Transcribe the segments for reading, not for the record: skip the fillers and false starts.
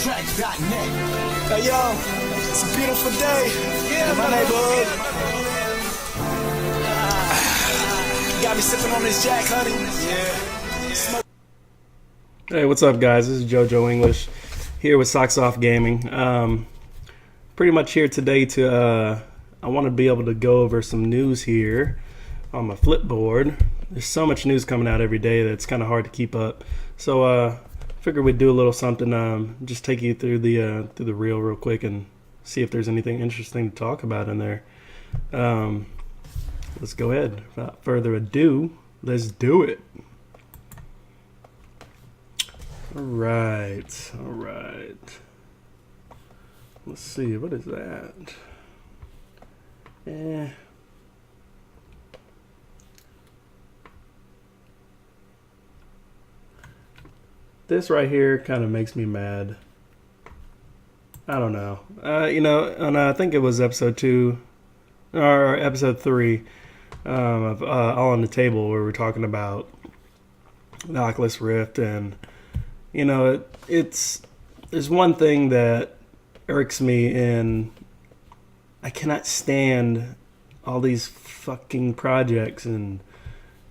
Hey yo, it's a beautiful day in my neighborhood. Got me sipping on this Jack, honey. Yeah. Hey, what's up, guys? This is Jojo English here with Socks Off Gaming. Pretty much here today to I want to be able to go over some news here on my Flipboard. There's so much news coming out every day that it's kind of hard to keep up. So figured we'd do a little something, just take you through the reel real quick and see if there's anything interesting to talk about in there. Let's go ahead. Without further ado, let's do it. All right. Let's see, what is that? This right here kind of makes me mad. I don't know. And I think it was episode 2 or episode 3 of All on the Table, where we're talking about the Oculus Rift, and there's one thing that irks me, and I cannot stand all these fucking projects, and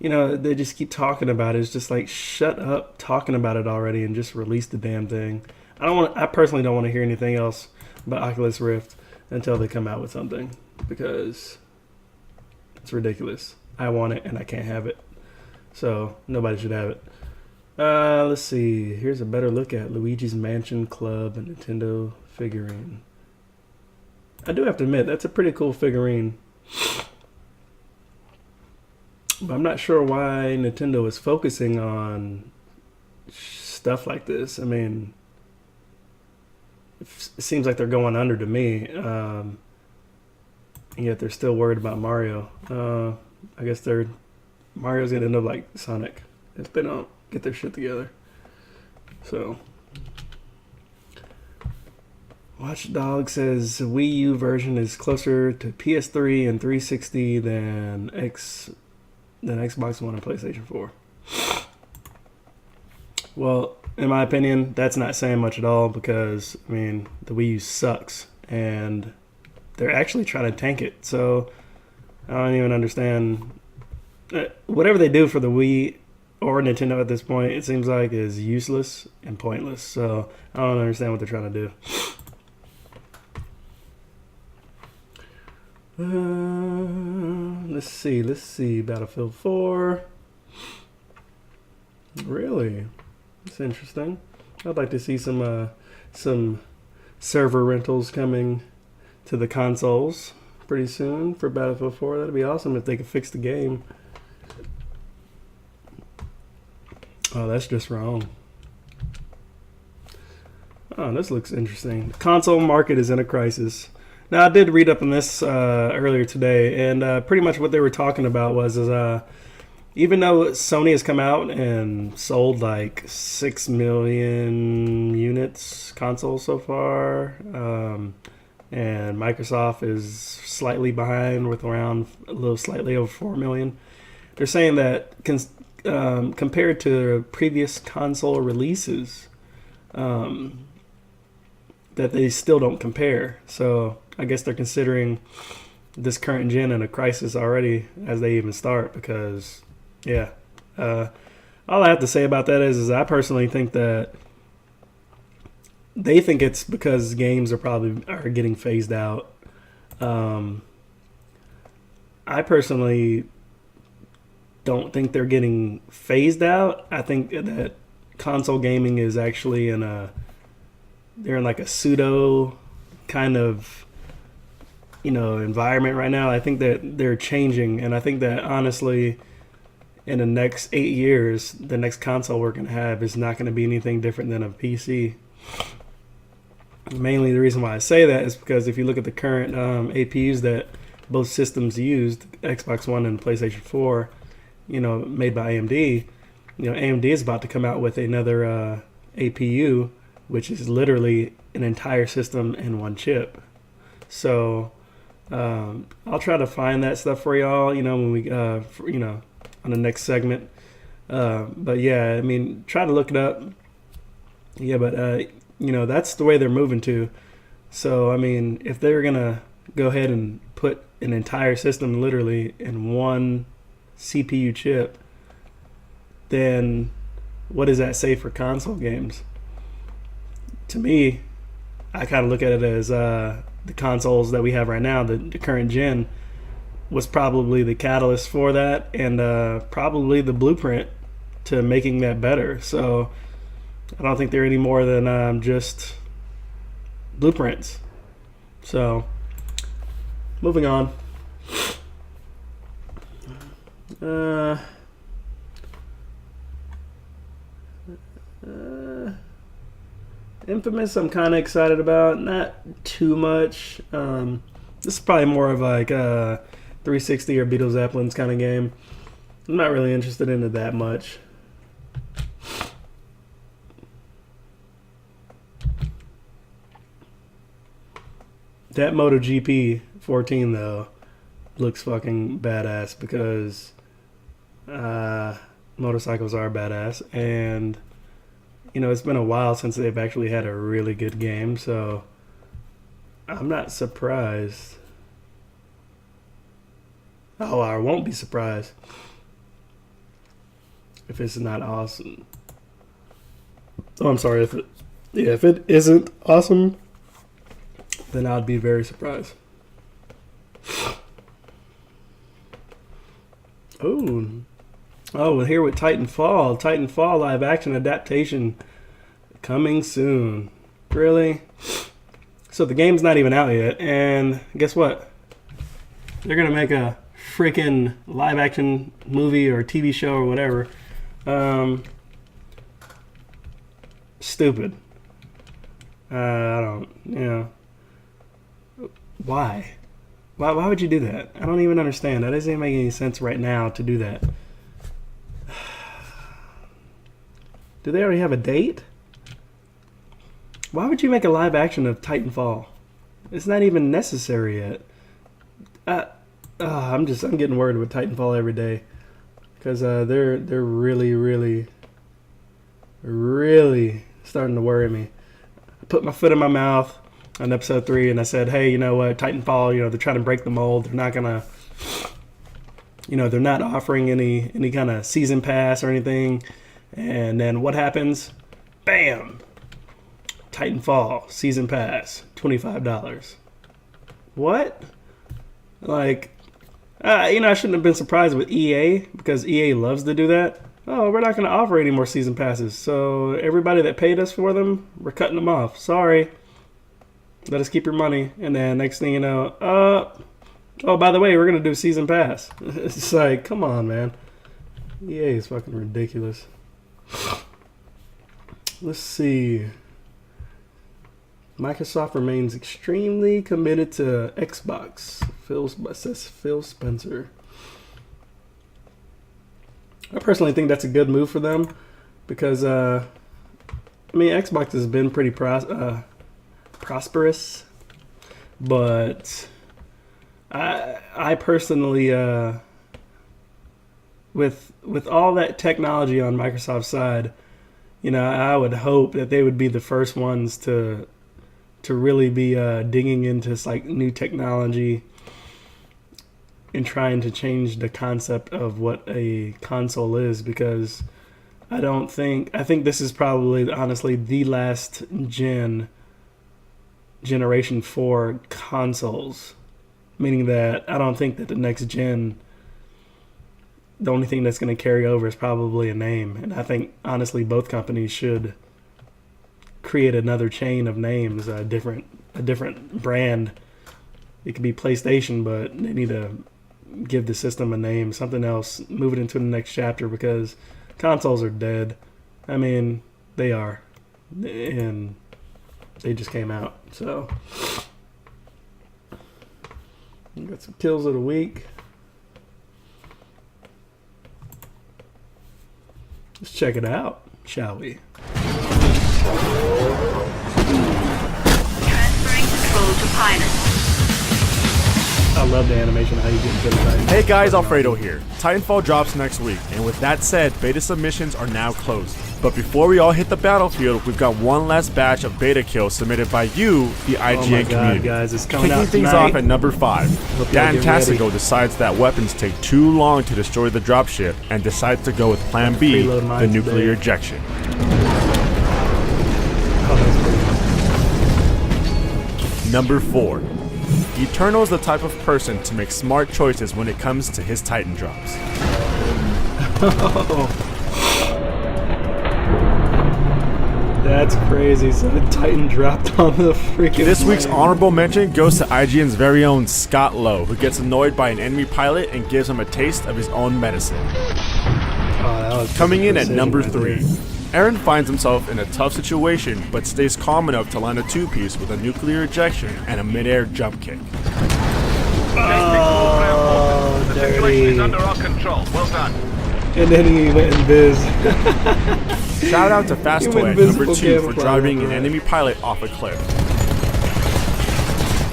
they just keep talking about it. It's just like, shut up talking about it already and just release the damn thing. I personally don't want to hear anything else about Oculus Rift until they come out with something, because it's ridiculous. I want it and I can't have it. So nobody should have it. Let's see. Here's a better look at Luigi's Mansion Club and Nintendo figurine. I do have to admit, that's a pretty cool figurine. But I'm not sure why Nintendo is focusing on stuff like this. I mean, it seems like they're going under to me. And yet they're still worried about Mario. I guess Mario's going to end up like Sonic if they don't get their shit together. So, Watchdog says Wii U version is closer to PS3 and 360 than Xbox One and PlayStation 4. Well, in my opinion, that's not saying much at all, because, I mean, the Wii U sucks, and they're actually trying to tank it. So, I don't even understand. Whatever they do for the Wii or Nintendo at this point, it seems like is useless and pointless. So, I don't understand what they're trying to do. Let's see. Battlefield 4. Really? That's interesting. I'd like to see some server rentals coming to the consoles pretty soon for Battlefield 4. That'd be awesome if they could fix the game. Oh, that's just wrong. Oh, this looks interesting. The console market is in a crisis. Now, I did read up on this earlier today, and pretty much what they were talking about was even though Sony has come out and sold like 6 million units consoles so far, and Microsoft is slightly behind with around a little slightly over 4 million, they're saying that compared to previous console releases, that they still don't compare. So I guess they're considering this current gen in a crisis already as they even start, because, yeah. All I have to say about that is I personally think that they think it's because games are getting phased out. I personally don't think they're getting phased out. I think that console gaming is actually they're in like a pseudo kind of environment right now. I think that they're changing, and I think that honestly, in the next 8 years, the next console we're going to have is not going to be anything different than a PC. Mainly the reason why I say that is because if you look at the current APUs that both systems used, Xbox One and PlayStation 4, made by AMD, AMD is about to come out with another APU, which is literally an entire system in one chip. So I'll try to find that stuff for y'all, when we, on the next segment. But yeah, I mean, try to look it up. Yeah, but that's the way they're moving to. So, I mean, if they're going to go ahead and put an entire system literally in one CPU chip, then what does that say for console games? To me, I kind of look at it as the consoles that we have right now, the current gen, was probably the catalyst for that, and probably the blueprint to making that better. So I don't think they're any more than just blueprints. So moving on. Infamous, I'm kind of excited about. Not too much. This is probably more of like a 360 or Beatles Zeppelins kind of game. I'm not really interested in it that much. That MotoGP 14 though looks fucking badass because motorcycles are badass, and it's been a while since they've actually had a really good game, so I'm not surprised. Oh, I won't be surprised if it's not awesome. Oh, I'm sorry, if it isn't awesome, then I'd be very surprised. And here with Titanfall live action adaptation coming soon. Really? So the game's not even out yet, and guess what? They're gonna make a freaking live action movie or TV show or whatever. Stupid. I don't. Why? Why would you do that? I don't even understand. That doesn't even make any sense right now to do that. Do they already have a date? Why would you make a live action of Titanfall? It's not even necessary yet. I'm getting worried with Titanfall every day because they're really, really, really starting to worry me. I put my foot in my mouth on episode 3 and I said, hey, you know what, Titanfall, they're trying to break the mold. They're not gonna, they're not offering any kind of season pass or anything. And then what happens? Bam! Titanfall season pass, $25. What? Like, I shouldn't have been surprised with EA because EA loves to do that. Oh, we're not going to offer any more season passes. So everybody that paid us for them, we're cutting them off. Sorry. Let us keep your money. And then next thing you know, oh, by the way, we're going to do season pass. It's like, come on, man. EA is fucking ridiculous. Let's see. Microsoft remains extremely committed to Xbox. Says Phil Spencer. I personally think that's a good move for them because, Xbox has been pretty prosperous, but I personally, with all that technology on Microsoft's side, I would hope that they would be the first ones to really be digging into like new technology and trying to change the concept of what a console is, because I think this is probably honestly the last generation for consoles, meaning that I don't think that the next gen, the only thing that's going to carry over is probably a name. And I think honestly both companies should create another chain of names, a different brand. It could be PlayStation, but they need to give the system a name, something else, move it into the next chapter, because consoles are dead. I mean, they are, and they just came out. So we got some kills of the week. Let's check it out, shall we? Transferring control to pilot. I love the animation of how you get into the Titan. Hey guys, Alfredo here. Titanfall drops next week, and with that said, beta submissions are now closed. But before we all hit the battlefield, we've got one last batch of beta kills submitted by you, the IGN community. Guys, it's coming out Kicking things tonight. off at number 5. Dan Tassigo decides that weapons take too long to destroy the dropship and decides to go with Plan B, the nuclear ejection. Number 4. Eternal's the type of person to make smart choices when it comes to his Titan drops. That's crazy. So the Titan dropped on the freaking This week's plane. honorable mention goes to IGN's very own Scott Lowe, who gets annoyed by an enemy pilot and gives him a taste of his own medicine. That was Coming in at precision number right 3. there. Aaron finds himself in a tough situation, but stays calm enough to land a two-piece with a nuclear ejection and a mid-air jump kick. Oh, The situation is dirty. under our control. Well done. And then he went invis. Shout out to Fast You Toy at invisible number 2 for camouflage, driving an right. enemy pilot off a cliff.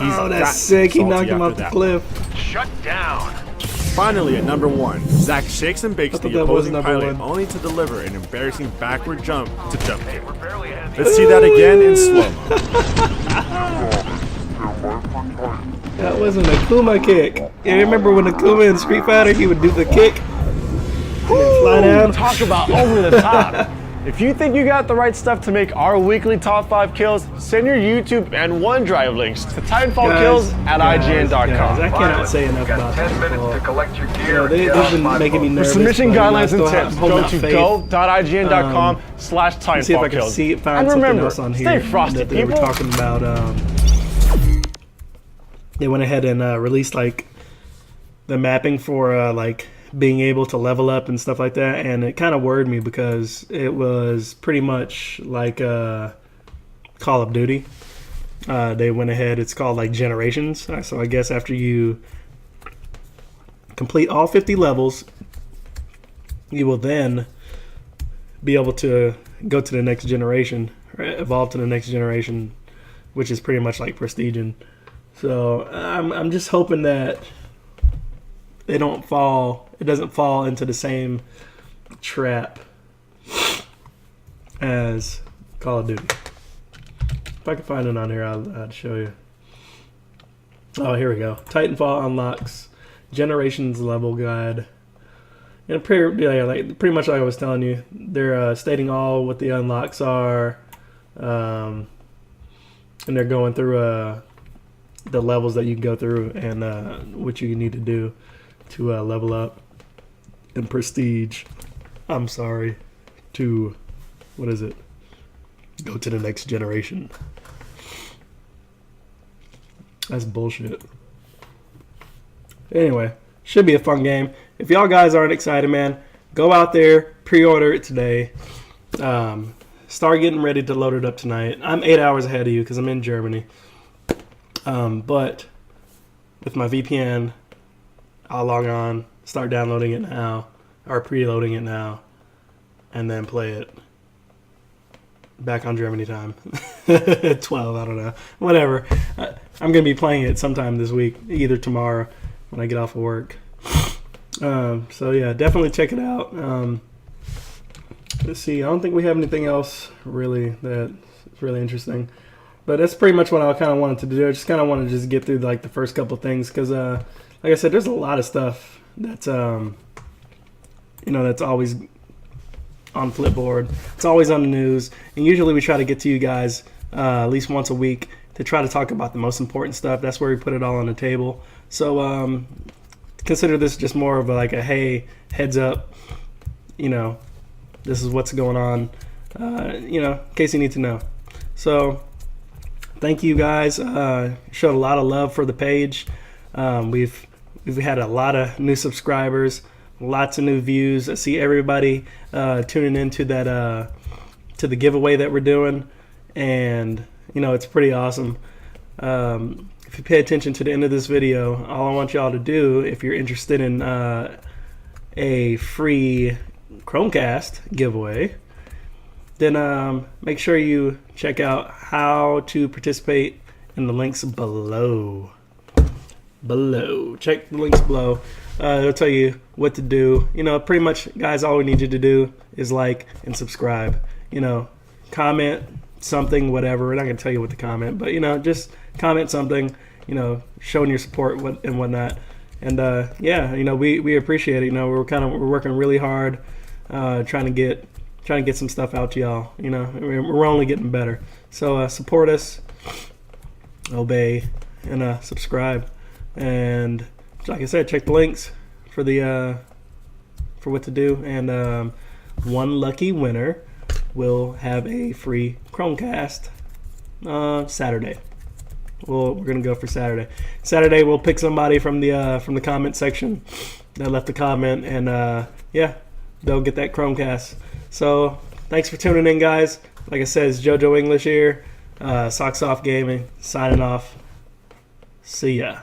Oh, that that's sick. He salty knocked him after off the that cliff. Shut down. Finally, at number 1, Zach shakes and bakes I thought the that was opposing number pilot 1. only to deliver an embarrassing backward jump to jump kick. We're barely ahead. Let's see that again in slow-mo. That wasn't a Kuma kick. You remember when Akuma in Street Fighter, he would do the kick and then fly down? Talk about over the top. If you think you got the right stuff to make our weekly top 5 kills, send your YouTube and OneDrive links to Titanfall kills at IGN.com. I cannot say enough about Got 10 minutes to Titanfall. collect your Yeah, gear. they've been making me For nervous. submission but guidelines I and still tips, I'm holding go out to faith. go.ign.com/Titanfall See if I can kills. see find And something remember, else on here stay frosty, that they were people. talking about. They went ahead and released like the mapping for like being able to level up and stuff like that, and it kind of worried me because it was pretty much like Call of Duty. They went ahead. It's called like Generations. So I guess after you complete all 50 levels, you will then be able to go to the next generation, right? Evolve to the next generation, which is pretty much like Prestiging. So I'm just hoping that it doesn't fall into the same trap as Call of Duty. If I can find it on here, I'd show you. Oh, here we go. Titanfall unlocks Generations level guide. And pretty much like I was telling you, they're stating all what the unlocks are, and they're going through the levels that you can go through and what you need to do to level up in prestige. I'm sorry, to what is it? Go to the next generation. That's bullshit. Anyway, should be a fun game. If y'all guys aren't excited, man, go out there, pre-order it today. Start getting ready to load it up tonight. I'm 8 hours ahead of you because I'm in Germany. But with my VPN, I'll log on, start downloading it now, or preloading it now, and then play it back on Germany time. 12, I don't know. Whatever. I'm going to be playing it sometime this week, either tomorrow when I get off of work. So yeah, definitely check it out. Let's see. I don't think we have anything else really that's really interesting. But that's pretty much what I kind of wanted to do. I just kind of wanted to just get through like the first couple of things because, like I said, there's a lot of stuff that's, that's always on Flipboard. It's always on the news, and usually we try to get to you guys at least once a week to try to talk about the most important stuff. That's where we put it all on the table. So consider this just more of like a hey, heads up. This is what's going on. In case you need to know. So. Thank you guys. Showed a lot of love for the page. We've had a lot of new subscribers, lots of new views. I see everybody tuning into that to the giveaway that we're doing, and it's pretty awesome. If you pay attention to the end of this video, all I want y'all to do, if you're interested in a free Chromecast giveaway, then make sure you check out how to participate in the links below. below. Check the links below. It'll tell you what to do. Pretty much, guys, all we need you to do is like and subscribe. Comment something, whatever. We're not going to tell you what to comment, but, just comment something, showing your support and whatnot. And, we appreciate it. We're working really hard, trying to get some stuff out to y'all. We're only getting better. So support us, obey, and subscribe. And like I said, check the links for what to do. And one lucky winner will have a free Chromecast Saturday. We're gonna go for Saturday. Saturday we'll pick somebody from the comment section that left a comment, and they'll get that Chromecast. So thanks for tuning in, guys. Like I said, it's Jojo English here. Socks Off Gaming signing off. See ya.